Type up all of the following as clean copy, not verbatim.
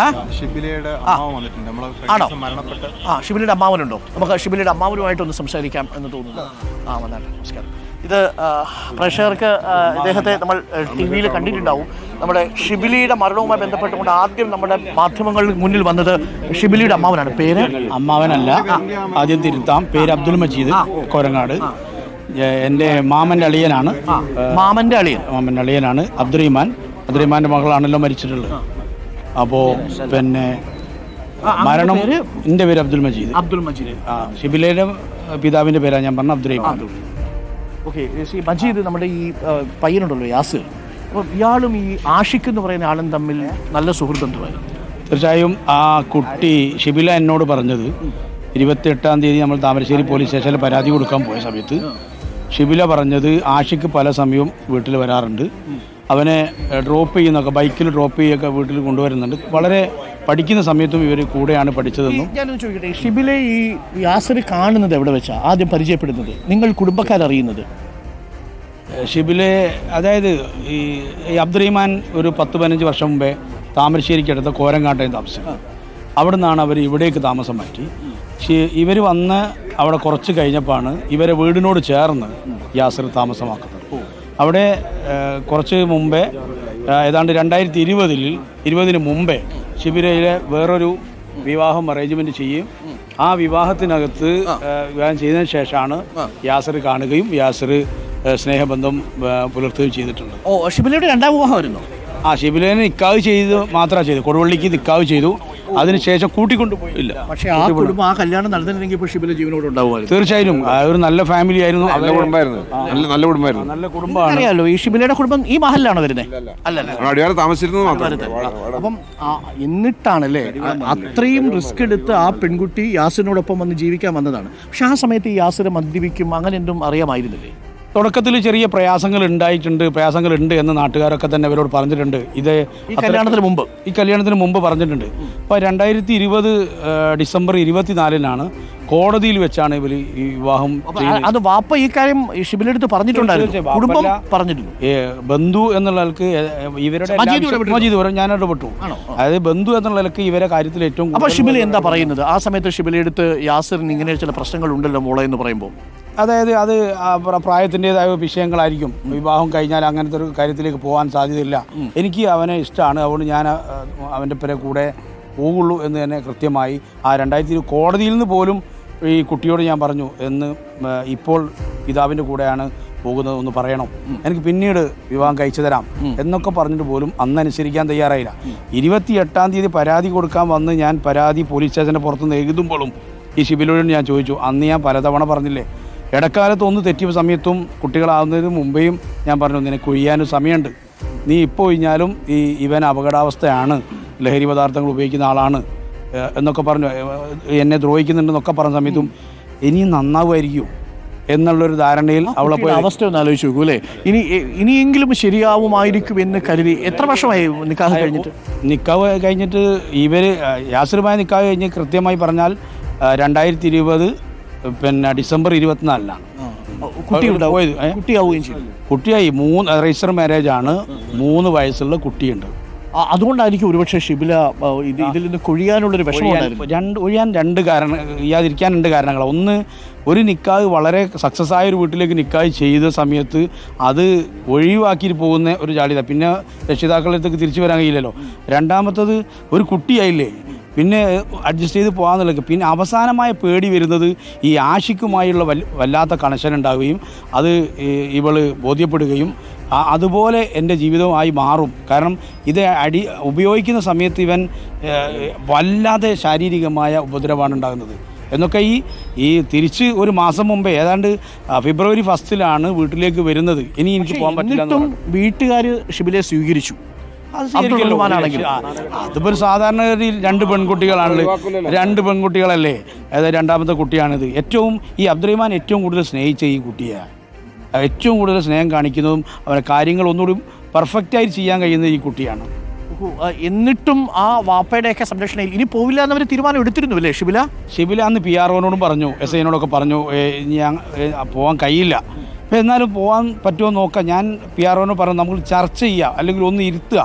ആണോ? ഷിബിലയുടെ അമ്മാവനുണ്ടോ? നമുക്ക് ഷിബിലയുടെ അമ്മാവനുമായിട്ടൊന്ന് സംസാരിക്കാം എന്ന് തോന്നുന്നു. വന്നാട്ടെ. നമസ്കാരം. ഇത് പ്രേക്ഷകർക്ക് ഇദ്ദേഹത്തെ നമ്മൾ ടി വിയിൽ കണ്ടിട്ടുണ്ടാവും. നമ്മുടെ ഷിബിലിയുടെ മരണവുമായി ബന്ധപ്പെട്ടുകൊണ്ട് ആദ്യം നമ്മുടെ മാധ്യമങ്ങൾക്ക് മുന്നിൽ വന്നത് ഷിബിലിയുടെ അമ്മാവനാണ്. പേര് അമ്മാവനല്ല, ആദ്യം തിരുത്താം. പേര് അബ്ദുൽ മജീദ്, കോരങ്ങാട്. എൻ്റെ മാമൻ്റെ അളിയനാണ്. മാമൻ്റെ അളിയനാണ് അബ്ദുറഹിമാൻ്റെ മകളാണല്ലോ മരിച്ചിട്ടുള്ളത്. അപ്പോൾ പിന്നെ മരണം, എൻ്റെ പേര് അബ്ദുൽ മജീദ്. ഷിബിലയുടെ പിതാവിൻ്റെ പേരാണ് ഞാൻ പറഞ്ഞ അബ്ദുറഹിമാൻ. ഓക്കെ, മജീദ്, നമ്മുടെ ഈ പയ്യനുണ്ടല്ലോ യാസിർ, അപ്പോൾ ഇയാളും ഈ ആഷിഖ് എന്ന് പറയുന്ന ആളും തമ്മിൽ നല്ല സുഹൃത്തുമായി. തീർച്ചയായും ആ കുട്ടി ഷിബില എന്നോട് പറഞ്ഞത് 28-ാം തീയതി നമ്മൾ താമരശ്ശേരി പോലീസ് സ്റ്റേഷനിൽ പരാതി കൊടുക്കാൻ പോയ സമയത്ത് ഷിബില പറഞ്ഞത് ആഷിഖ് പല സമയവും വീട്ടിൽ വരാറുണ്ട്, അവനെ ഡ്രോപ്പ് ചെയ്യുന്നൊക്കെ, ബൈക്കിൽ ഡ്രോപ്പ് ചെയ്യുകയൊക്കെ വീട്ടിൽ കൊണ്ടുവരുന്നുണ്ട്. വളരെ പഠിക്കുന്ന സമയത്തും ഇവർ കൂടെയാണ് പഠിച്ചതെന്നും. ഞാനൊന്ന് ചോദിക്കട്ടെ, ഷിബിലെ ഈ യാസിർ കാണുന്നത് എവിടെ വെച്ചാൽ ആദ്യം പരിചയപ്പെടുന്നത്, നിങ്ങൾ കുടുംബക്കാരറിയുന്നത്? ഷിബിലെ, അതായത് ഈ അബ്ദുറഹിമാൻ ഒരു 10-15 വർഷം മുമ്പേ താമരശ്ശേരിക്കടുത്ത് കോരങ്ങാട്ടയിൽ താമസിച്ചത്. അവിടെ നിന്നാണ് അവർ ഇവിടേക്ക് താമസം മാറ്റി. ഇവർ വന്ന് അവിടെ കുറച്ച് കഴിഞ്ഞപ്പോഴാണ് ഇവരെ വീടിനോട് ചേർന്ന് യാസിർ താമസമാക്കുന്നത്. അവിടെ കുറച്ച് മുമ്പേ, ഏതാണ്ട് 2020 മുമ്പേ ഷിബിലയിലെ വേറൊരു വിവാഹം അറേഞ്ച്മെൻറ്റ് ചെയ്യും. ആ വിവാഹത്തിനകത്ത് വിവാഹം ചെയ്തതിന് ശേഷമാണ് യാസിർ കാണുകയും യാസിർ സ്നേഹബന്ധം പുലർത്തുകയും ചെയ്തിട്ടുണ്ട്. ഷിബിലയുടെ രണ്ടാം വിവാഹമായിരുന്നു. ഷിബിലേനെ നിക്കാഹ് ചെയ്ത് മാത്രമാണ് ചെയ്തത്. കൊടുവള്ളിക്ക് നിക്കാഹ് ചെയ്തു, അതിനുശേഷം കൂട്ടിക്കൊണ്ടുപോയില്ല. പക്ഷേ ആ കുടുംബം, ആ കല്യാണം നടന്നിട്ടുണ്ടെങ്കിൽ ഇപ്പോൾ ഷിബില ജീവനോട് ഉണ്ടാവുമായിരുന്നു. തീർച്ചയായും ഒരു നല്ല ഫാമിലി ആയിരുന്നു, നല്ല കുടുംബമാണ്. അറിയാലോ, ഈ ഷിബിലയുടെ കുടുംബം ഈ മഹലിലാണോ വരുന്നത്? അല്ലല്ല, താമസിച്ചിരുന്നത്. അപ്പം എന്നിട്ടാണല്ലേ അത്രയും റിസ്ക് എടുത്ത് ആ പെൺകുട്ടി യാസിനോടൊപ്പം വന്ന് ജീവിക്കാൻ വന്നതാണ്. പക്ഷെ ആ സമയത്ത് ഈ യാസിനെ മദ്യപിക്കും അങ്ങനെ എന്തും അറിയാമായിരുന്നില്ലേ? തുടക്കത്തിൽ ചെറിയ പ്രയാസങ്ങളുണ്ട് എന്ന് നാട്ടുകാരൊക്കെ തന്നെ ഇവരോട് പറഞ്ഞിട്ടുണ്ട്. ഇത് ഈ കല്യാണത്തിന് മുമ്പ് പറഞ്ഞിട്ടുണ്ട്. അപ്പോൾ 2020 ഡിസംബർ 24 കോടതിയിൽ വെച്ചാണ് ഇവർ ഈ വിവാഹം. അത് വാപ്പ ഈ കാര്യം ഷിബിലെടുത്ത് പറഞ്ഞിട്ടുണ്ടായിരുന്നു, കുടുംബം പറഞ്ഞിട്ടുണ്ട്. ബന്ധു എന്നുള്ളവർക്ക് ഇവരുടെ മജീദ് വരും, ഞാൻ ഇടപെട്ടു. അതായത് ബന്ധു എന്നുള്ളവർക്ക് ഇവരെ കാര്യത്തിൽ ഏറ്റവും. അപ്പോൾ ഷിബില എന്താ പറയുന്നത് ആ സമയത്ത്? ഷിബിലെടുത്ത് യാസിറിന് ഇങ്ങനെ ചില പ്രശ്നങ്ങൾ ഉണ്ടല്ലോ മോളെ എന്ന് പറയുമ്പോൾ, അതായത് അത് പ്രായത്തിൻ്റെതായ വിഷയങ്ങളായിരിക്കും. വിവാഹം കഴിഞ്ഞാൽ അങ്ങനത്തെ ഒരു കാര്യത്തിലേക്ക് പോകാൻ സാധ്യതയില്ല. എനിക്ക് അവനെ ഇഷ്ടമാണ്, അതുകൊണ്ട് ഞാൻ അവൻ്റെ കൂടെ പോകുള്ളൂ എന്ന് തന്നെ കൃത്യമായി ആ 2020 കോടതിയിൽ നിന്ന് പോലും ഈ കുട്ടിയോട് ഞാൻ പറഞ്ഞു, എന്ന് ഇപ്പോൾ പിതാവിൻ്റെ കൂടെയാണ് പോകുന്നത്, ഒന്ന് പറയണം, എനിക്ക് പിന്നീട് വിവാഹം കഴിച്ചു തരാം എന്നൊക്കെ പറഞ്ഞിട്ട് പോലും അന്ന് അനുസരിക്കാൻ തയ്യാറായില്ല. 28-ാം തീയതി പരാതി കൊടുക്കാൻ വന്ന് ഞാൻ പരാതി പോലീസ് സ്റ്റേഷൻ്റെ പുറത്തുനിന്ന് എഴുതുമ്പോഴും ഈ ഷിബിലോട് ഞാൻ ചോദിച്ചു, അന്ന് ഞാൻ പലതവണ പറഞ്ഞില്ലേ, ഇടക്കാലത്ത് ഒന്ന് തെറ്റിയ സമയത്തും കുട്ടികളാവുന്നതിന് മുമ്പേയും ഞാൻ പറഞ്ഞു, നിനക്ക് ഒഴിയാനും സമയമുണ്ട്, നീ ഇപ്പോൾ ഒഴിഞ്ഞാലും ഇവൻ അപകടാവസ്ഥയാണ്, ലഹരി പദാർത്ഥങ്ങൾ ഉപയോഗിക്കുന്ന ആളാണ് എന്നൊക്കെ പറഞ്ഞു, എന്നെ ദ്രോഹിക്കുന്നുണ്ടെന്നൊക്കെ പറഞ്ഞ സമയത്തും ഇനിയും നന്നാവുമായിരിക്കും എന്നുള്ളൊരു ധാരണയിൽ അവളെ പോയി അവസ്ഥ ഒന്ന് ആലോചിച്ച് നോക്കൂ അല്ലേ? ഇനിയെങ്കിലും ശരിയാവുമായിരിക്കും എന്ന് കരുതി. എത്ര വർഷമായി നിക്കാഹ് കഴിഞ്ഞിട്ട്? ഇവർ യാസിറുമായി നിക്കാഹ് കഴിഞ്ഞ് കൃത്യമായി പറഞ്ഞാൽ 2020 ഡിസംബർ 24 കുട്ടിയായി. 3 രജിസ്റ്റർ മാരേജാണ്, 3 വയസ്സുള്ള കുട്ടിയുണ്ട്. അതുകൊണ്ടായിരിക്കും ഒരുപക്ഷെ ഷിബില ഇതിൽ നിന്ന് കൊഴിയാനുള്ളൊരു വിഷമം. ഒഴിയാൻ ചെയ്യാതിരിക്കാൻ 2 കാരണങ്ങൾ. ഒന്ന്, ഒരു നിക്കാഹ് വളരെ സക്സസ് ആയ ഒരു വീട്ടിലേക്ക് നിക്കാഹ് ചെയ്ത സമയത്ത് അത് ഒഴിവാക്കിയിട്ട് പോകുന്ന ഒരു ജാളിത, പിന്നെ രക്ഷിതാക്കളടുത്തേക്ക് തിരിച്ചു വരാൻ കഴിയില്ലല്ലോ. രണ്ടാമത്തത്, ഒരു കുട്ടിയായില്ലേ, പിന്നെ അഡ്ജസ്റ്റ് ചെയ്ത് പോകാമെന്നുള്ളത്. പിന്നെ അവസാനമായ പേടി വരുന്നത് ഈ ആഷിഖുമായുള്ള വല്ലാത്ത കണക്ഷൻ ഉണ്ടാവുകയും അത് ഇവൾ ബോധ്യപ്പെടുകയും അതുപോലെ എൻ്റെ ജീവിതമായി മാറും. കാരണം ഇത് ഉപയോഗിക്കുന്ന സമയത്ത് ഇവൻ വല്ലാതെ ശാരീരികമായ ഉപദ്രവമാണ് ഉണ്ടാകുന്നത് എന്നൊക്കെ ഈ തിരിച്ച് ഒരു മാസം മുമ്പേ, ഏതാണ്ട് ഫെബ്രുവരി 1 വീട്ടിലേക്ക് വരുന്നത്. ഇനി എനിക്ക് പോകാൻ പറ്റില്ല. വീട്ടുകാർ ഷിബിലെ സ്വീകരിച്ചു. അതിപ്പോൾ സാധാരണഗതിയിൽ 2 പെൺകുട്ടികളാണല്ലോ, 2 പെൺകുട്ടികളല്ലേ, അതായത് രണ്ടാമത്തെ കുട്ടിയാണിത്. ഈ അബ്ദുറഹിമാൻ ഏറ്റവും കൂടുതൽ സ്നേഹിച്ച ഈ കുട്ടിയാണ്, ഏറ്റവും കൂടുതൽ സ്നേഹം കാണിക്കുന്നതും അവരെ കാര്യങ്ങൾ ഒന്നുകൂടി പെർഫെക്റ്റായി ചെയ്യാൻ കഴിയുന്നത് ഈ കുട്ടിയാണ്. എന്നിട്ടും ആ വാപ്പയുടെയൊക്കെ സംരക്ഷണയിൽ ഇനി പോവില്ല എന്നവർ തീരുമാനം എടുത്തിരുന്നു അല്ലേ ഷിബില? അന്ന് PROനോടും പറഞ്ഞു, SIനോടൊക്കെ പറഞ്ഞു, ഞാൻ പോകാൻ കഴിയില്ല, അപ്പോൾ എന്നാലും പോകാൻ പറ്റുമോ നോക്കാം. ഞാൻ PROനോട് പറഞ്ഞു, നമുക്ക് ചർച്ച ചെയ്യാം, അല്ലെങ്കിൽ ഒന്ന് ഇരുത്തുക.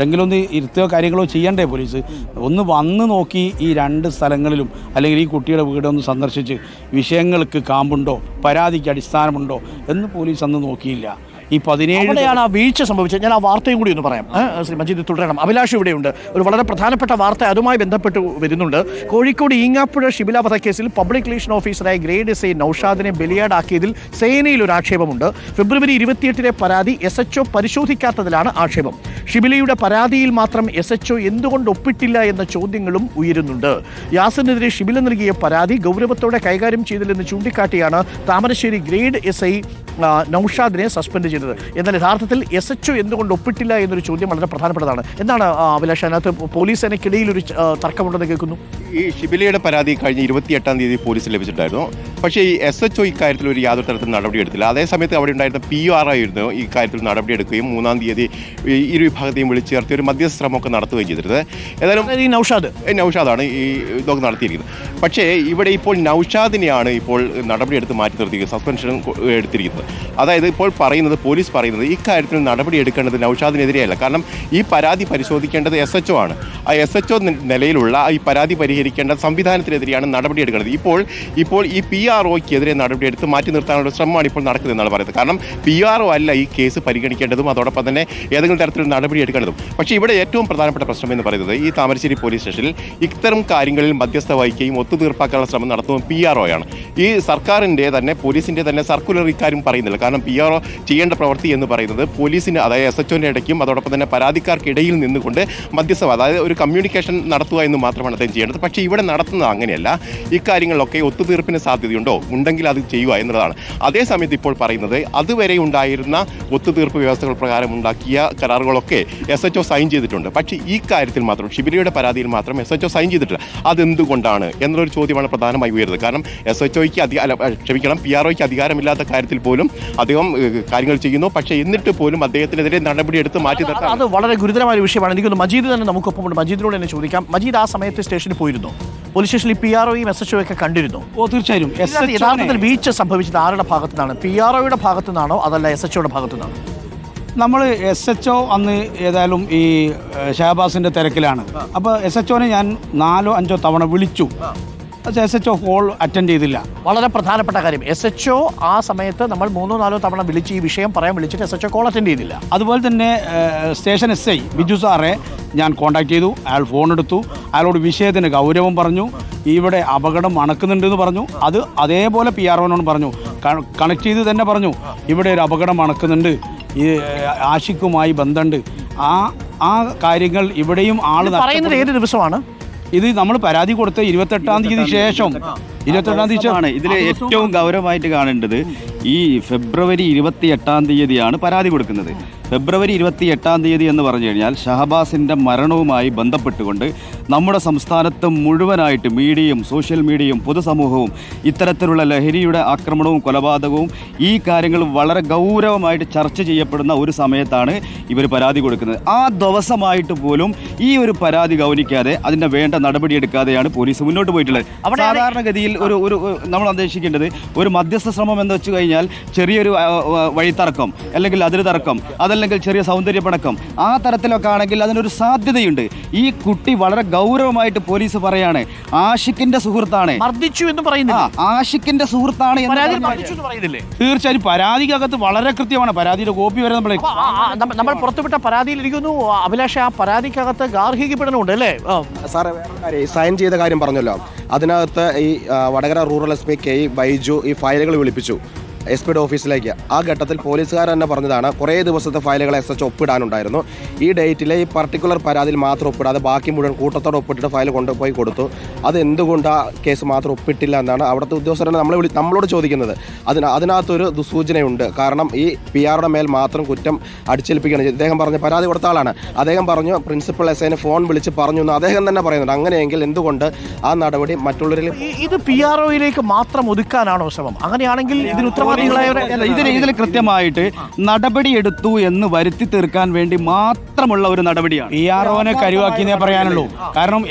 എവിടെയെങ്കിലും ഒന്ന് ഇരുത്തുകയോ കാര്യങ്ങളോ ചെയ്യണ്ടേ പോലീസ്? ഒന്ന് വന്ന് നോക്കി ഈ 2 സ്ഥലങ്ങളിലും അല്ലെങ്കിൽ ഈ കുട്ടിയുടെ വീടൊന്ന് സന്ദർശിച്ച് വിഷയങ്ങൾക്ക് കാമ്പുണ്ടോ, പരാതിക്ക് അടിസ്ഥാനമുണ്ടോ എന്ന് പോലീസ് അന്ന് നോക്കിയില്ല. ഈ 17 ആ വീഴ്ച സംഭവിച്ചത്. ഞാൻ ആ വാർത്തയും കൂടി ഒന്ന് പറയാം. ശ്രീ മജീദ് തുടരണം. അഭിലാഷ് ഇവിടെയുണ്ട്. ഒരു വളരെ പ്രധാനപ്പെട്ട വാർത്ത അതുമായി ബന്ധപ്പെട്ട് വരുന്നുണ്ട്. കോഴിക്കോട് ഈങ്ങാപ്പുഴ ഷിബില വധക്കേസിൽ പബ്ലിക് റിലേഷൻ ഓഫീസറായ ഗ്രേഡ് എസ് ഐ നൌഷാദിനെ ബലിയാടാക്കിയതിൽ സേനയിൽ ഒരു ആക്ഷേപമുണ്ട്. ഫെബ്രുവരി 28 പരാതി SHO പരിശോധിക്കാത്തതിലാണ് ആക്ഷേപം. ഷിബിലയുടെ പരാതിയിൽ മാത്രം SHO എന്തുകൊണ്ട് ഒപ്പിട്ടില്ല എന്ന ചോദ്യങ്ങളും ഉയരുന്നുണ്ട്. യാസിനെതിരെ ഷിബില നൽകിയ പരാതി ഗൗരവത്തോടെ കൈകാര്യം ചെയ്തില്ലെന്ന് ചൂണ്ടിക്കാട്ടിയാണ് താമരശ്ശേരി ഗ്രേഡ് SI നൌഷാദിനെ സസ്പെൻഡ് ചെയ്തത്. എന്നാൽ യഥാർത്ഥത്തിൽ SHO എന്തുകൊണ്ട് ഒപ്പിട്ടില്ല എന്നൊരു ചോദ്യം വളരെ പ്രധാനപ്പെട്ടതാണ്. എന്താണ് അഭിലാഷ്, അതിനകത്ത് പോലീസ് സേനയ്ക്കിടയിൽ ഒരു തർക്കമുണ്ടെന്ന് കേൾക്കുന്നു? ഈ ഷിബിലയുടെ പരാതി കഴിഞ്ഞ 28 പോലീസിൽ ലഭിച്ചിട്ടുണ്ടായിരുന്നു. പക്ഷേ ഈ SHO ഇക്കാര്യത്തിൽ ഒരു യാതൊരു തരത്തിൽ നടപടിയെടുത്തില്ല. അതേസമയത്ത് അവിടെ ഉണ്ടായിരുന്ന PR ആയിരുന്നു ഈ കാര്യത്തിൽ നടപടിയെടുക്കുകയും 3-ാം തീയതി ഇരു വിഭാഗത്തെയും വിളിച്ചു ചേർത്ത് ഒരു മധ്യസ്ഥ ശ്രമമൊക്കെ നടത്തുകയും ചെയ്തിരുന്നത്. ഏതായാലും ഈ നൌഷാദാണ് ഈ ഇതൊക്കെ നടത്തിയിരിക്കുന്നത്. പക്ഷേ ഇവിടെ ഇപ്പോൾ നൌഷാദിനെയാണ് ഇപ്പോൾ നടപടിയെടുത്ത് മാറ്റി നിർത്തിയിരിക്കുന്നത്, സസ്പെൻഷൻ എടുത്തിരിക്കുന്നത്. അതായത് ഇപ്പോൾ പോലീസ് പറയുന്നത് ഇക്കാര്യത്തിൽ നടപടി എടുക്കേണ്ടത് നൌഷാദിനെതിരെയല്ല. കാരണം ഈ പരാതി പരിശോധിക്കേണ്ടത് SHO ആണ്. ആ SHO നിലയിലുള്ള ഈ പരാതി പരിഹരിക്കേണ്ട സംവിധാനത്തിനെതിരെയാണ് നടപടിയെടുക്കേണ്ടത്. ഇപ്പോൾ ഈ PROയ്ക്കെതിരെ നടപടിയെടുത്ത് മാറ്റി നിർത്താനുള്ള ശ്രമമാണ് ഇപ്പോൾ നടക്കുന്നത് എന്നാണ് പറയുന്നത്. കാരണം PRO അല്ല ഈ കേസ് പരിഗണിക്കേണ്ടതും അതോടൊപ്പം തന്നെ ഏതെങ്കിലും തരത്തിലുള്ള നടപടി എടുക്കേണ്ടതും. പക്ഷേ ഇവിടെ ഏറ്റവും പ്രധാനപ്പെട്ട പ്രശ്നം എന്ന് പറയുന്നത് ഈ താമരശ്ശേരി പോലീസ് സ്റ്റേഷനിൽ ഇത്തരം കാര്യങ്ങളിൽ മധ്യസ്ഥ വഹിക്കുകയും ഒത്തുതീർപ്പാക്കാനുള്ള ശ്രമം നടത്തുന്നത് PRO ആണ്. ഈ സർക്കാരിൻ്റെ തന്നെ പോലീസിൻ്റെ തന്നെ സർക്കുലർ ഇക്കാര്യം പറയുന്നില്ല. കാരണം PRO ചെയ്യേണ്ട പ്രവൃത്തി എന്ന് പറയുന്നത് പോലീസിന്, അതായത് SHOൻ്റെ ഇടയ്ക്കും അതോടൊപ്പം തന്നെ പരാതിക്കാർക്കിടയിൽ നിന്നുകൊണ്ട് മധ്യസ്ഥ, അതായത് ഒരു കമ്മ്യൂണിക്കേഷൻ നടത്തുക എന്ന് മാത്രമാണ് അദ്ദേഹം ചെയ്യേണ്ടത്. പക്ഷേ ഇവിടെ നടത്തുന്നത് അങ്ങനെയല്ല. ഇക്കാര്യങ്ങളിലൊക്കെ ഒത്തുതീർപ്പിന് സാധ്യതയുണ്ടോ, ഉണ്ടെങ്കിൽ അത് ചെയ്യുക എന്നുള്ളതാണ്. അതേസമയത്ത് ഇപ്പോൾ പറയുന്നത് അതുവരെ ഉണ്ടായിരുന്ന ഒത്തുതീർപ്പ് വ്യവസ്ഥകൾ പ്രകാരം ഉണ്ടാക്കിയ കരാറുകളൊക്കെ SHO സൈൻ ചെയ്തിട്ടുണ്ട്. പക്ഷേ ഈ കാര്യത്തിൽ മാത്രം, ഷിബിലയുടെ പരാതിയിൽ മാത്രം SHO സൈൻ ചെയ്തിട്ടില്ല. അതെന്തുകൊണ്ടാണ് എന്നുള്ളൊരു ചോദ്യമാണ് പ്രധാനമായി ഉയരുന്നത്. കാരണം PROയ്ക്ക് അധികാരമില്ലാത്ത കാര്യത്തിൽ പോലും അദ്ദേഹം കാര്യങ്ങൾ ചെയ്യുന്നു. പക്ഷേ എന്നിട്ട് പോലും അദ്ദേഹത്തിനെതിരെ നടപടിയെടുത്ത് മാറ്റി നിർത്താൻ അത് വളരെ ഗുരുതരമായ ഒരു വിഷയമാണ്. എനിക്കൊന്ന് മജീദ് തന്നെ നമുക്കൊപ്പമുണ്ട്. മജീദിനോട് തന്നെ ചോദിക്കാം. മജീദ്, ആ സമയത്ത് സ്റ്റേഷനിൽ പോയിരുന്നു? പോലീസ് സ്റ്റേഷനിൽ PROയും SHO ഒക്കെ കണ്ടിരുന്നു? തീർച്ചയായും. യഥാർത്ഥത്തിൽ വീഴ്ച സംഭവിച്ചത് ആരുടെ ഭാഗത്തു നിന്നാണ്? PROയുടെ ഭാഗത്തു നിന്നാണോ അതല്ല SHOയുടെ ഭാഗത്തു നിന്നാണോ? നമ്മൾ SHO അന്ന് ഏതായാലും ഈ ഷഹബാസിൻ്റെ തിരക്കിലാണ്. അപ്പോൾ SHOനെ ഞാൻ 4-5 തവണ വിളിച്ചു. SHO കോൾ അറ്റൻഡ് ചെയ്തില്ല. വളരെ പ്രധാനപ്പെട്ട കാര്യം, SHO ആ സമയത്ത് നമ്മൾ 3-4 തവണ വിളിച്ച് ഈ വിഷയം പറയാൻ വിളിച്ചിട്ട് SHO കോൾ അറ്റൻഡ് ചെയ്തില്ല. അതുപോലെ തന്നെ സ്റ്റേഷൻ SI ബിജു സാറെ ഞാൻ കോൺടാക്ട് ചെയ്തു. അയാൾ ഫോൺ എടുത്തു. അയാളോട് വിഷയത്തിന് ഗൗരവം പറഞ്ഞു. ഇവിടെ അപകടം മണക്കുന്നുണ്ടെന്ന് പറഞ്ഞു. അത് അതേപോലെ PROനോട് പറഞ്ഞു, കണക്ട് ചെയ്ത് തന്നെ പറഞ്ഞു, ഇവിടെ ഒരു അപകടം മണക്കുന്നുണ്ട്, ഈ ആഷിഖുമായി ബന്ധമുണ്ട്. ആ കാര്യങ്ങൾ ഇവിടെയും പറയുന്നത് ഏത് ദിവസമാണ് ഇത്? നമ്മൾ പരാതി കൊടുത്ത 28-ാം തീയതി ശേഷം 28-ാം തീയതി ഇതിൽ ഏറ്റവും ഗൗരവമായിട്ട് കാണേണ്ടത് ഈ ഫെബ്രുവരി 28-ാം തീയതിയാണ് പരാതി കൊടുക്കുന്നത്. ഫെബ്രുവരി 28-ാം തീയതി എന്ന് പറഞ്ഞു കഴിഞ്ഞാൽ ഷഹബാസിൻ്റെ മരണവുമായി ബന്ധപ്പെട്ടുകൊണ്ട് നമ്മുടെ സംസ്ഥാനത്ത് മുഴുവനായിട്ട് മീഡിയയും സോഷ്യൽ മീഡിയയും പൊതുസമൂഹവും ഇത്തരത്തിലുള്ള ലഹരിയുടെ ആക്രമണവും കൊലപാതകവും ഈ കാര്യങ്ങൾ വളരെ ഗൗരവമായിട്ട് ചർച്ച ചെയ്യപ്പെടുന്ന ഒരു സമയത്താണ് ഇവർ പരാതി കൊടുക്കുന്നത്. ആ ദിവസമായിട്ട് പോലും ഈ ഒരു പരാതി ഗൗനിക്കാതെ അതിൻ്റെ വേണ്ട നടപടിയെടുക്കാതെയാണ് പോലീസ് മുന്നോട്ട് പോയിട്ടുള്ളത്. സാധാരണഗതിയിൽ ഒരു നമ്മൾ ഉദ്ദേശിക്കേണ്ടത് ഒരു മധ്യസ്ഥ ശ്രമം എന്ന് വെച്ച് കഴിഞ്ഞാൽ ചെറിയൊരു വഴിത്തർക്കം അല്ലെങ്കിൽ അതിര് തർക്കം, അതല്ലെങ്കിൽ ചെറിയ സൗന്ദര്യപ്പണക്കം, ആ തരത്തിലൊക്കെ ആണെങ്കിൽ അതിനൊരു സാധ്യതയുണ്ട്. ഈ കുട്ടി വളരെ ഗൗരവമായിട്ട് പോലീസ് പറയാണ് ആഷിഖിന്റെ സുഹൃത്താണ്, മർദ്ദിച്ചു എന്ന് പറയുന്നില്ല, ആഷിഖിന്റെ സുഹൃത്താണ്. തീർച്ചയായും പരാതിക്കകത്ത് വളരെ കൃത്യമാണ്. പരാതിയുടെ കോപ്പി വരെ നമ്മൾ പുറത്തുവിട്ട പരാതിയിൽ ഇരിക്കുന്നു. അഭിലാഷ്, ആ പരാതിക്കകത്ത് ഗാർഹിക പീഡനമുണ്ട് അല്ലേ? സാറേ, സൈൻ ചെയ്ത കാര്യം പറഞ്ഞല്ലോ, അതിനകത്ത് ഈ Vadakara rural SP KE Baiju ഈ ഫയലുകൾ വിളിപ്പിച്ചു SP-യുടെ ഓഫീസിലേക്ക്. ആ ഘട്ടത്തിൽ പോലീസുകാർ തന്നെ പറഞ്ഞതാണ് കുറേ ദിവസത്തെ ഫയലുകൾ SHO ഒപ്പിടാനുണ്ടായിരുന്നു. ഈ ഡേറ്റിലെ ഈ പർട്ടിക്കുലർ പരാതിയിൽ മാത്രം ഒപ്പിടാതെ ബാക്കി മുഴുവൻ കൂട്ടത്തോടെ ഒപ്പിട്ടിട്ട് ഫയൽ കൊണ്ടുപോയി കൊടുത്തു. അത് എന്തുകൊണ്ട് ആ കേസ് മാത്രം ഒപ്പിട്ടില്ല എന്നാണ് അവിടുത്തെ ഉദ്യോഗസ്ഥരെ നമ്മളോട് ചോദിക്കുന്നത്. അതിനകത്തൊരു ദുസൂചനയുണ്ട്. കാരണം ഈ PROയുടെ മേൽ മാത്രം കുറ്റം അടിച്ചേൽപ്പിക്കുകയാണ്. ഇദ്ദേഹം പറഞ്ഞ പരാതി കൊടുത്ത ആളാണ്. അദ്ദേഹം പറഞ്ഞു പ്രിൻസിപ്പൽ SIനെ ഫോൺ വിളിച്ച് പറഞ്ഞു എന്ന് അദ്ദേഹം തന്നെ പറയുന്നുണ്ട്. അങ്ങനെയെങ്കിൽ എന്തുകൊണ്ട് ആ നടപടി മറ്റുള്ളവരിൽ ഇത് PROയിലേക്ക് മാത്രം ഒതുക്കാനാണോ ശ്രമം? അങ്ങനെയാണെങ്കിൽ ഇതിന് നിരീശ്വരവാദികളായവരെ ഇതിൽ കൃത്യമായിട്ട് നടപടിയെടുത്തു എന്ന് വരുത്തി തീർക്കാൻ വേണ്ടി മാത്രമുള്ള ഒരു നടപടിയാണ്. PROനെ കരുവാക്കിയെന്നേ പറയാനുള്ളൂ. കാരണം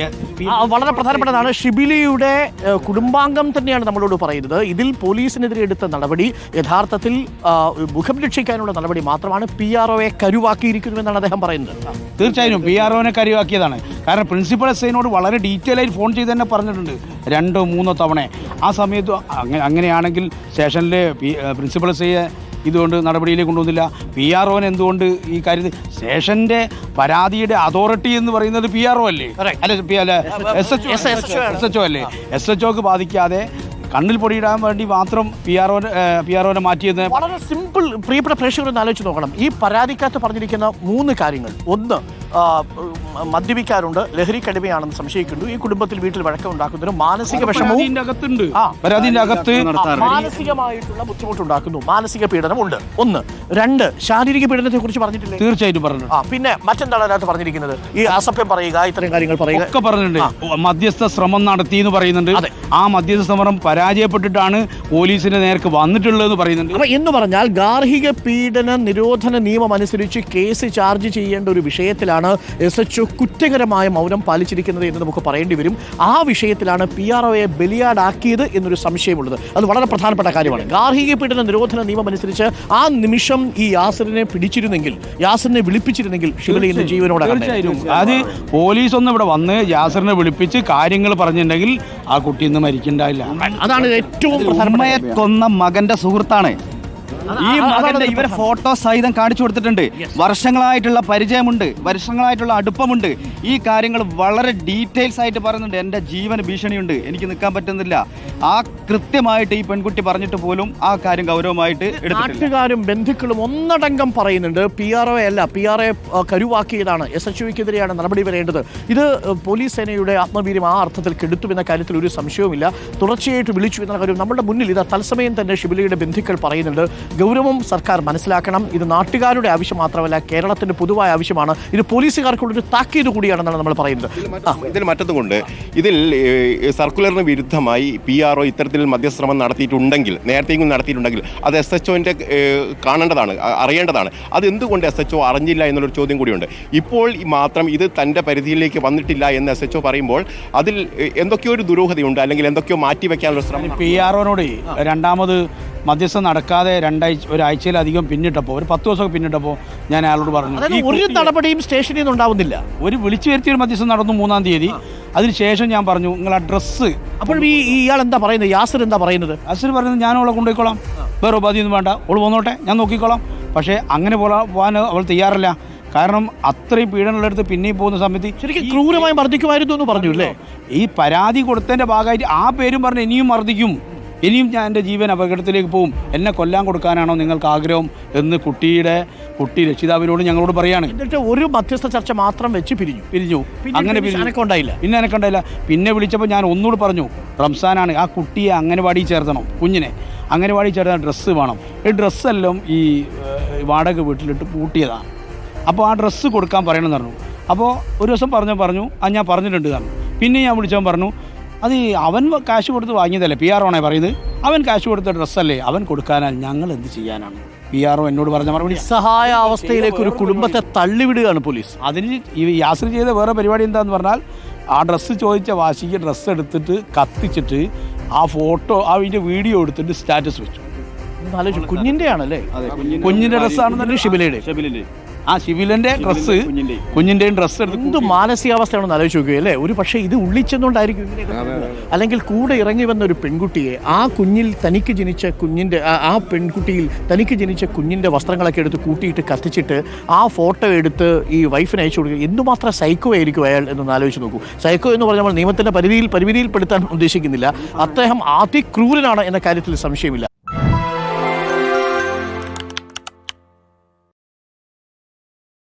വളരെ പ്രധാനപ്പെട്ടതാണ്. ഷിബിലിയുടെ കുടുംബാംഗം തന്നെയാണ് നമ്മളോട് പറയുന്നത്. ഇതിൽ പോലീസിനെതിരെ എടുത്ത നടപടി യഥാർത്ഥത്തിൽ മുഖം രക്ഷിക്കാനുള്ള നടപടി മാത്രമാണ്. PROയെ കരുവാക്കിയിരിക്കുന്നുവെന്നാണ് അദ്ദേഹം പറയുന്നത്. തീർച്ചയായും PROനെ കരുവാക്കിയതാണ്. കാരണം പ്രിൻസിപ്പൽ SIനോട് വളരെ ഡീറ്റെയിൽ ആയി ഫോൺ ചെയ്ത് തന്നെ പറഞ്ഞിട്ടുണ്ട് 2-3 തവണ. ആ സമയത്ത് അങ്ങനെയാണെങ്കിൽ സ്റ്റേഷനിലെ പ്രിൻസിപ്പൽ SIയെ ഇതുകൊണ്ട് നടപടിയിലേക്ക് കൊണ്ടുവന്നില്ല. PROനെ എന്തുകൊണ്ട് ഈ കാര്യത്തിൽ സ്റ്റേഷന്റെ പരാതിയുടെ അതോറിറ്റി എന്ന് പറയുന്നത് PRO അല്ലേ? അല്ല, SHO അല്ലേ? SHOക്ക് ബാധിക്കാതെ കണ്ണിൽ പൊടിയിടാൻ വേണ്ടി മാത്രം PROനെ മാറ്റിയെന്ന് വളരെ സിമ്പിൾ. പ്രിയപ്പെട്ട പ്രേക്ഷകരൊന്ന് ആലോചിച്ച് നോക്കണം. ഈ പരാതിക്കകത്ത് പറഞ്ഞിരിക്കുന്ന 3 കാര്യങ്ങൾ. ഒന്ന്, മദ്യപിക്കാറുണ്ട്, ലഹരിക്കടിമയാണെന്ന് സംശയിക്കുന്നു, ഈ കുടുംബത്തിൽ വീട്ടിൽ വഴക്കമുണ്ടാക്കുന്നതിന് മാനസിക വിഷമവും പരാതിന്റെ അകത്ത് മാനസികമായിട്ടുള്ള ബുദ്ധിമുട്ടുണ്ടാക്കുന്നു, മാനസിക പീഡനമുണ്ട്. 1. 2, ശാരീരിക പീഡനത്തെ കുറിച്ച് പറഞ്ഞിട്ടില്ലേ? തീർച്ചയായിട്ടും പറഞ്ഞു. പിന്നെ മറ്റെന്താണ് അതിനകത്ത് പറഞ്ഞിരിക്കുന്നത്? ഈ അസഭ്യം പറയുക, ഇത്തരം കാര്യങ്ങൾ പറയുക ഒക്കെ പറഞ്ഞിട്ടുണ്ട്. മധ്യസ്ഥ ശ്രമം നടത്തി എന്ന് പറയുന്നുണ്ട്. ആ മധ്യസ്ഥ ശ്രമം പരാജയപ്പെട്ടിട്ടാണ് പോലീസിന്റെ നേർക്ക് വന്നിട്ടുള്ളതെന്ന് പറയുന്നുണ്ട്. അപ്പൊ എന്ന് പറഞ്ഞാൽ ഗാർഹിക പീഡന നിരോധന നിയമം അനുസരിച്ച് കേസ് ചാർജ് ചെയ്യേണ്ട ഒരു വിഷയത്തിലാണ് SHO കുറ്റകരമായ മൗനം പാലിച്ചിരിക്കുന്നത് എന്ന് നമുക്ക് പറയേണ്ടി വരും. ആ വിഷയത്തിലാണ് PROയെ ബലിയാടാക്കിയത് എന്നൊരു സംശയമുള്ളത്. അത് വളരെ പ്രധാനപ്പെട്ട കാര്യമാണ്. ഗാർഹിക പീഡന നിരോധന നിയമം അനുസരിച്ച് ആ നിമിഷം ഈ യാസിറിനെ പിടിച്ചിരുന്നെങ്കിൽ, യാസിറിനെ വിളിപ്പിച്ചിരുന്നെങ്കിൽ ഷിബിലി ഇന്ന് ജീവനോടെ. അത് പോലീസ് ഒന്ന് ഇവിടെ വന്ന് യാസിറിനെ വിളിപ്പിച്ച് കാര്യങ്ങൾ പറഞ്ഞിട്ടുണ്ടെങ്കിൽ ആ കുട്ടി ഇന്ന് മരിക്കണ്ടായില്ല. അതാണ് ഏറ്റവും പ്രധാനപ്പെട്ട. കൊന്ന മകന്റെ സുഹൃത്താണ് ഈ മകന്റെ. ഇവരെ ഫോട്ടോ സഹിതം കാണിച്ചു കൊടുത്തിട്ടുണ്ട്. വർഷങ്ങളായിട്ടുള്ള പരിചയമുണ്ട്, വർഷങ്ങളായിട്ടുള്ള അടുപ്പമുണ്ട്. ഈ കാര്യങ്ങൾ വളരെ ഡീറ്റെയിൽസ് ആയിട്ട് പറയുന്നുണ്ട്. എൻ്റെ ജീവന് ഭീഷണിയുണ്ട്, എനിക്ക് നിൽക്കാൻ പറ്റുന്നില്ല. ആ കൃത്യമായിട്ട് ഈ പെൺകുട്ടി പറഞ്ഞിട്ട് പോലും ആ കാര്യം ഗൗരവമായിട്ട് എടുത്തിട്ടില്ല. നാട്ടുകാരും ബന്ധുക്കളും ഒന്നടങ്കം പറയുന്നുണ്ട് PROയെ അല്ല, PROയെ കരുവാക്കിയതാണ്, SHOയ്ക്കെതിരെയാണ് നടപടി വരേണ്ടത്. ഇത് പോലീസ് സേനയുടെ ആത്മവീര്യം ആ അർത്ഥത്തിൽ കെടുത്തുമെന്ന കാര്യത്തിൽ ഒരു സംശയവുമില്ല. തുടർച്ചയായിട്ട് വിളിച്ചു എന്ന കാര്യം നമ്മുടെ മുന്നിൽ ഇത് തത്സമയം തന്നെ ഷിബിലിയുടെ ബന്ധുക്കൾ പറയുന്നുണ്ട്. ഗൗരവം സർക്കാർ മനസ്സിലാക്കണം. ഇത് നാട്ടുകാരുടെ ആവശ്യം മാത്രമല്ല, കേരളത്തിന്റെ പൊതുവായ ആവശ്യമാണ്. ഇത് പോലീസുകാർക്കുള്ളൊരു താക്കീത് കൂടിയാണെന്നാണ് നമ്മൾ പറയുന്നത്. ഇതിൽ മറ്റൊന്നുകൊണ്ട് ഇതിൽ സർക്കുലറിന് വിരുദ്ധമായി PRO ഇത്തരത്തിൽ മധ്യശ്രമം നടത്തിയിട്ടുണ്ടെങ്കിൽ, നേരത്തെയും നടത്തിയിട്ടുണ്ടെങ്കിൽ അത് SHOന്റെ കാണേണ്ടതാണ്, അറിയേണ്ടതാണ്. അത് എന്തുകൊണ്ട് SHO അറിഞ്ഞില്ല എന്നുള്ളൊരു ചോദ്യം കൂടിയുണ്ട്. ഇപ്പോൾ മാത്രം ഇത് തൻ്റെ പരിധിയിലേക്ക് വന്നിട്ടില്ല എന്ന് SHO പറയുമ്പോൾ അതിൽ എന്തൊക്കെയോ ഒരു ദുരൂഹതയുണ്ട്, അല്ലെങ്കിൽ എന്തൊക്കെയോ മാറ്റിവെക്കാനുള്ള ശ്രമം. PROനോട് രണ്ടാമത് മധ്യസ്ഥം നടക്കാതെ ഒരാഴ്ചയിലധികം പിന്നിട്ടപ്പോൾ, ഒരു 10 ദിവസമൊക്കെ പിന്നിട്ടപ്പോൾ ഞാൻ അയാളോട് പറഞ്ഞു, ഒരു നടപടിയും സ്റ്റേഷനിൽ നിന്ന് ഉണ്ടാവുന്നില്ല. ഒരു വിളിച്ചു വരുത്തിയൊരു മധ്യസ്ഥം നടന്നു 3-ാം തീയതി. അതിനുശേഷം ഞാൻ പറഞ്ഞു നിങ്ങൾ ആ ഡ്രസ്സ്. അപ്പോൾ ഇയാൾ എന്താ പറയുന്നത്? യാസിർ എന്താ പറയുന്നത്? യാസിർ പറയുന്നത് ഞാൻ അവളെ കൊണ്ടുപോയിക്കോളാം, വേറെ ഉപാധിയൊന്നും വേണ്ട, അവൾ പോന്നോട്ടെ, ഞാൻ നോക്കിക്കോളാം. പക്ഷേ അങ്ങനെ പോകാൻ അവൾ തയ്യാറല്ല. കാരണം അത്രയും പീഡനമുള്ളടുത്ത് പിന്നെയും പോകുന്ന സമയത്ത് ശരിക്കും ക്രൂരമായി മർദ്ദിക്കുമായിരുന്നു എന്ന് പറഞ്ഞു അല്ലേ? ഈ പരാതി കൊടുത്തതിൻ്റെ ഭാഗമായിട്ട് ആ പേരും പറഞ്ഞ് ഇനിയും മർദ്ദിക്കും, ഇനിയും ഞാൻ എൻ്റെ ജീവൻ അപകടത്തിലേക്ക് പോകും, എന്നെ കൊല്ലാൻ കൊടുക്കാനാണോ നിങ്ങൾക്ക് ആഗ്രഹം എന്ന് കുട്ടി രക്ഷിതാവിനോട് ഞങ്ങളോട് പറയാണ്. എന്നിട്ട് ഒരു മധ്യസ്ഥ ചർച്ച മാത്രം വെച്ച് പിരിഞ്ഞു. അങ്ങനെ എനക്കുണ്ടായില്ല. പിന്നെ എനക്കുണ്ടായില്ല. പിന്നെ വിളിച്ചപ്പോൾ ഞാൻ ഒന്നുകൂടി പറഞ്ഞു, റംസാനാണ്, ആ കുട്ടിയെ അംഗനവാടി ചേർത്തണം, കുഞ്ഞിനെ അംഗനവാടി ചേർത്താൻ ഡ്രസ്സ് വേണം. ഈ ഡ്രസ്സെല്ലാം ഈ വാടക വീട്ടിലിട്ട് പൂട്ടിയതാണ്. അപ്പോൾ ആ ഡ്രസ്സ് കൊടുക്കാൻ പറയണമെന്ന് പറഞ്ഞു. അപ്പോൾ ഒരു ദിവസം പറഞ്ഞു ഞാൻ പറഞ്ഞിട്ടുണ്ട് കാരണം. പിന്നെ ഞാൻ വിളിച്ചവൻ പറഞ്ഞു, അത് അവൻ കാശ് കൊടുത്ത് വാങ്ങിയതല്ലേ, PROണേ പറയുന്നത്, അവൻ കാശ് കൊടുത്ത ഡ്രസ്സല്ലേ, അവൻ കൊടുക്കാനാൽ ഞങ്ങൾ എന്ത് ചെയ്യാനാണ്? PRO എന്നോട് പറഞ്ഞ മറുപടി. സഹായ അവസ്ഥയിലേക്ക് ഒരു കുടുംബത്തെ തള്ളിവിടുകയാണ് പോലീസ്. അതിന് ഈ യാസിർ ചെയ്ത വേറെ പരിപാടി എന്താന്ന് പറഞ്ഞാൽ, ആ ഡ്രസ്സ് ചോദിച്ച വാശിക്ക് ഡ്രസ്സ് എടുത്തിട്ട് കത്തിച്ചിട്ട് ആ ഫോട്ടോ, അതിൻ്റെ വീഡിയോ എടുത്തിട്ട് സ്റ്റാറ്റസ് വെച്ചു. കുഞ്ഞിൻ്റെ ആണല്ലേ? കുഞ്ഞിൻ്റെ ഡ്രസ്സാണെന്നല്ലേ ഷിബിലയുടെ. ആ സിവിലിന്റെ ഡ്രസ്സ്, കുഞ്ഞിന്റെയും ഡ്രസ്സ് എന്ത് മാനസികാവസ്ഥയാണെന്ന് ആലോചിച്ച് നോക്കുകയല്ലേ? ഒരു പക്ഷേ ഇത് ഉള്ളിച്ചെന്നുകൊണ്ടായിരിക്കും, അല്ലെങ്കിൽ കൂടെ ഇറങ്ങി വന്ന ഒരു പെൺകുട്ടിയെ, ആ കുഞ്ഞിൽ തനിക്ക് ജനിച്ച കുഞ്ഞിൻ്റെ, ആ പെൺകുട്ടിയിൽ തനിക്ക് ജനിച്ച കുഞ്ഞിൻ്റെ വസ്ത്രങ്ങളൊക്കെ എടുത്ത് കൂട്ടിയിട്ട് കത്തിച്ചിട്ട് ആ ഫോട്ടോ എടുത്ത് ഈ വൈഫിന് അയച്ചു കൊടുക്കുക. എന്തുമാത്രം സൈക്കോ ആയിരിക്കും അയാൾ എന്നൊന്ന് ആലോചിച്ച് നോക്കൂ. സൈക്കോ എന്ന് പറഞ്ഞാൽ നമ്മൾ നിയമത്തിൻ്റെ പരിധിയിൽപ്പെടുത്താൻ ഉദ്ദേശിക്കുന്നില്ല. അദ്ദേഹം അതിക്രൂരനാണ് എന്ന കാര്യത്തിൽ സംശയമില്ല.